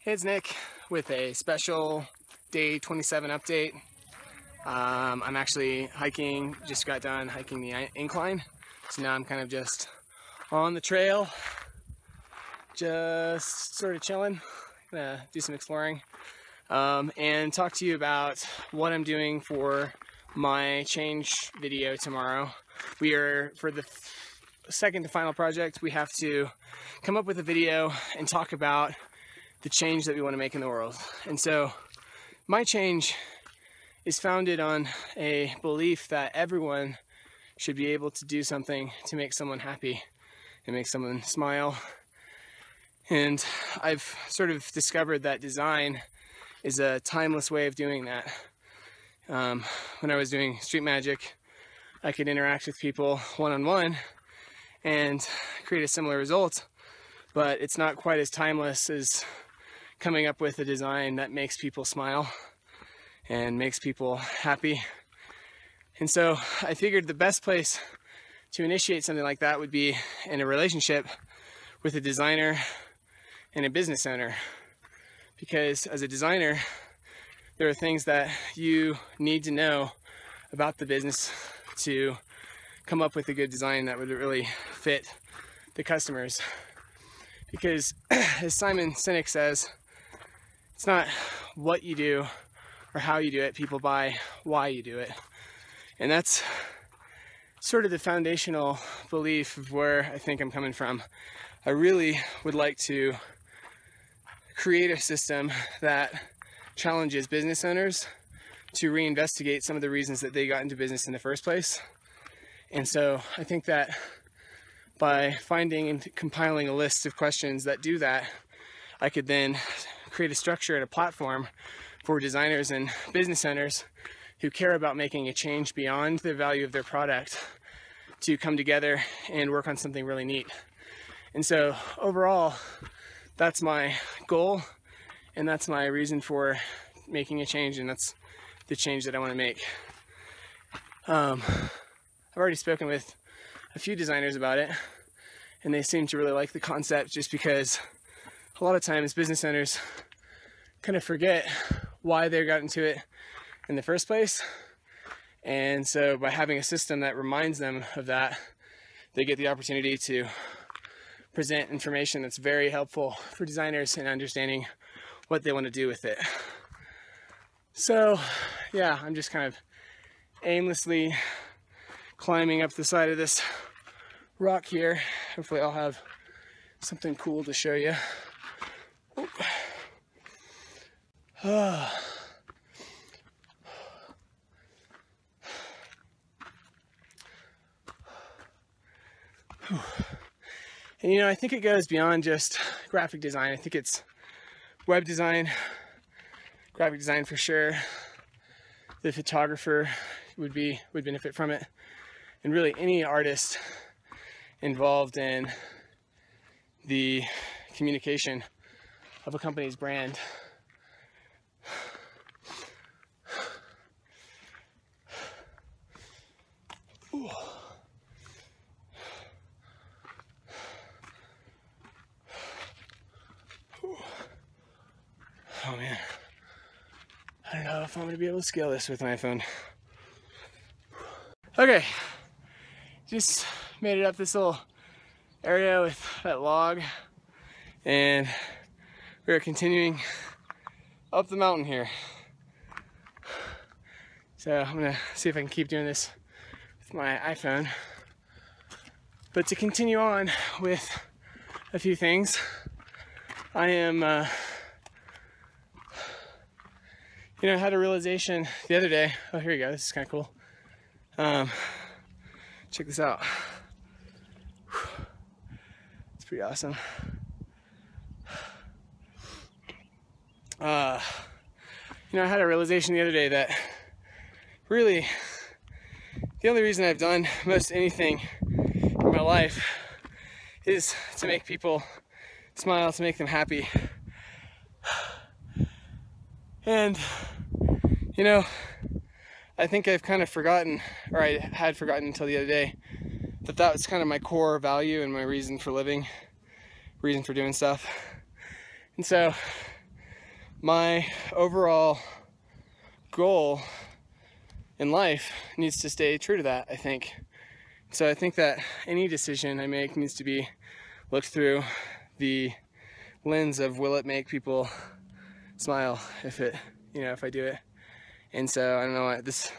Hey, it's Nick with a special day 27 update. I'm actually hiking, just got done hiking the incline. So now I'm kind of just on the trail, just sort of chilling, gonna do some exploring, and talk to you about what I'm doing for my change video tomorrow. For the second to final project, we have to come up with a video and talk about the change that we want to make in the world. And so my change is founded on a belief that everyone should be able to do something to make someone happy and make someone smile. And I've sort of discovered that design is a timeless way of doing that. When I was doing street magic, I could interact with people one-on-one and create a similar result, but it's not quite as timeless as coming up with a design that makes people smile and makes people happy. And so I figured the best place to initiate something like that would be in a relationship with a designer and a business owner. Because as a designer, there are things that you need to know about the business to come up with a good design that would really fit the customers. Because as Simon Sinek says, it's not what you do or how you do it, people buy why you do it. And that's sort of the foundational belief of where I think I'm coming from. I really would like to create a system that challenges business owners to reinvestigate some of the reasons that they got into business in the first place. And so I think that by finding and compiling a list of questions that do that, I could then create a structure and a platform for designers and business owners who care about making a change beyond the value of their product to come together and work on something really neat. And so overall, that's my goal, and that's my reason for making a change, and that's the change that I want to make. I've already spoken with a few designers about it, and they seem to really like the concept, just because a lot of times business owners kind of forget why they got into it in the first place. And so by having a system that reminds them of that, they get the opportunity to present information that's very helpful for designers in understanding what they want to do with it. So yeah, I'm just kind of aimlessly climbing up the side of this rock here. Hopefully I'll have something cool to show you. And you know, I think it goes beyond just graphic design. I think it's web design, graphic design for sure. The photographer would benefit from it, and really any artist involved in the communication of a company's brand. Ooh. Oh man, I don't know if I'm going to be able to scale this with my phone. Okay, just made it up this little area with that log, and we're continuing up the mountain here. So I'm going to see if I can keep doing this with my iPhone. But to continue on with a few things, I am I had a realization the other day. Oh, here you go. This is kind of cool. Check this out. It's pretty awesome. I had a realization the other day that really the only reason I've done most anything in my life is to make people smile, to make them happy. And I think I've kind of forgotten, or I had forgotten until the other day, that was kind of my core value and my reason for living, reason for doing stuff. And so my overall goal in life needs to stay true to that, I think. So I think that any decision I make needs to be looked through the lens of, will it make people smile if it, if I do it. And so I don't know, this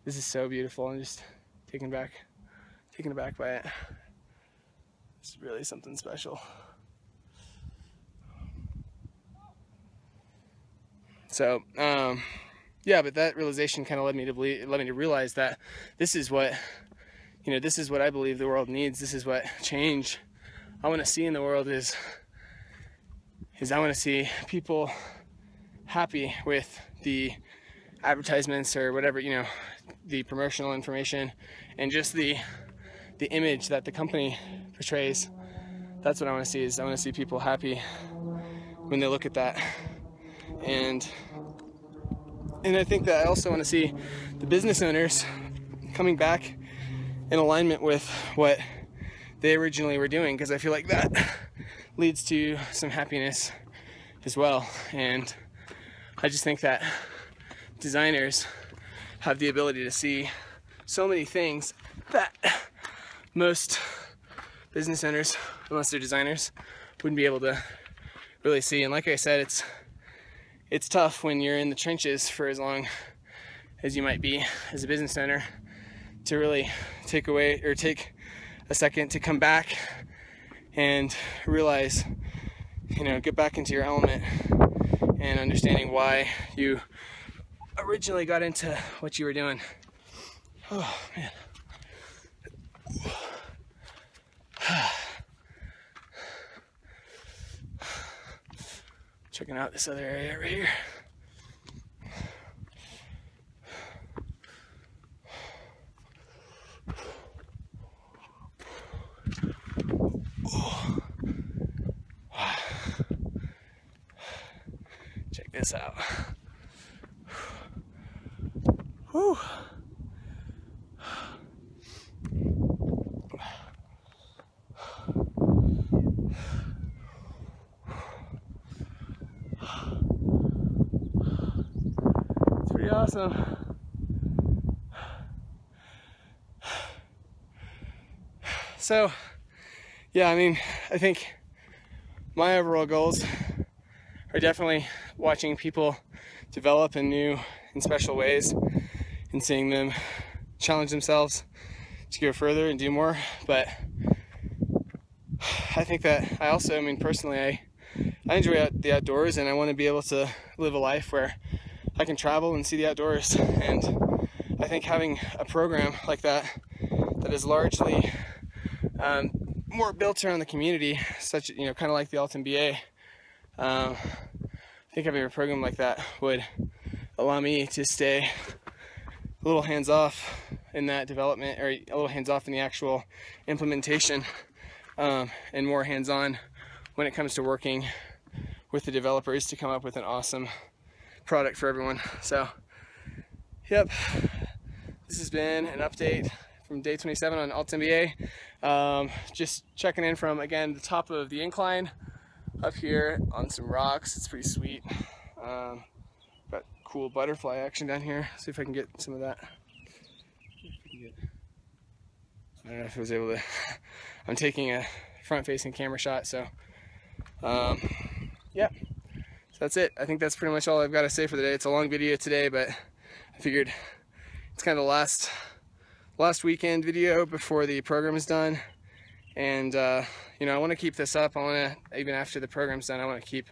is so beautiful. I'm just taken aback by it. It's really something special. So yeah, but that realization kind of led me to realize that this is what I believe the world needs. This is what change I want to see in the world is I want to see people happy with the advertisements or whatever, the promotional information, and just the image that the company portrays. That's what I want to see. I want to see people happy when they look at that. And I think that I also want to see the business owners coming back in alignment with what they originally were doing, because I feel like that leads to some happiness as well. And I just think that designers have the ability to see so many things that most business owners, unless they're designers, wouldn't be able to really see. And like I said, it's tough when you're in the trenches for as long as you might be as a business owner to really take a second to come back and realize, get back into your element and understanding why you originally got into what you were doing. Oh man. Checking out this other area right here. Check this out. Whew. It's pretty awesome. So, yeah, I think my overall goals are definitely watching people develop in new and special ways and seeing them challenge themselves to go further and do more. But I think that I also, personally, I enjoy the outdoors, and I want to be able to live a life where I can travel and see the outdoors. And I think having a program like that is largely more built around the community, such kind of like the altMBA. I think having a program like that would allow me to stay a little hands-off in that development, or a little hands-off in the actual implementation, and more hands-on when it comes to working with the developers to come up with an awesome product for everyone. So, yep, this has been an update from day 27 on altMBA. Just checking in from, again, the top of the incline up here on some rocks. It's pretty sweet. Got cool butterfly action down here. See if I can get some of that. I don't know if I was able to. I'm taking a front-facing camera shot, so yeah. So that's it. I think that's pretty much all I've got to say for the day. It's a long video today, but I figured it's kind of the last weekend video before the program is done. And I want to keep this up. I want to, even after the program's done, I want to keep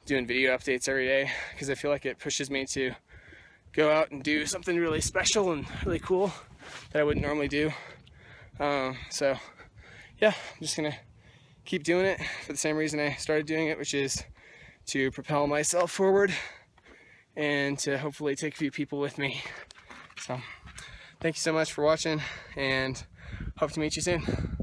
doing video updates every day, because I feel like it pushes me to go out and do something really special and really cool that I wouldn't normally do. So yeah, I'm just gonna keep doing it for the same reason I started doing it, which is to propel myself forward and to hopefully take a few people with me. So thank you so much for watching, and hope to meet you soon.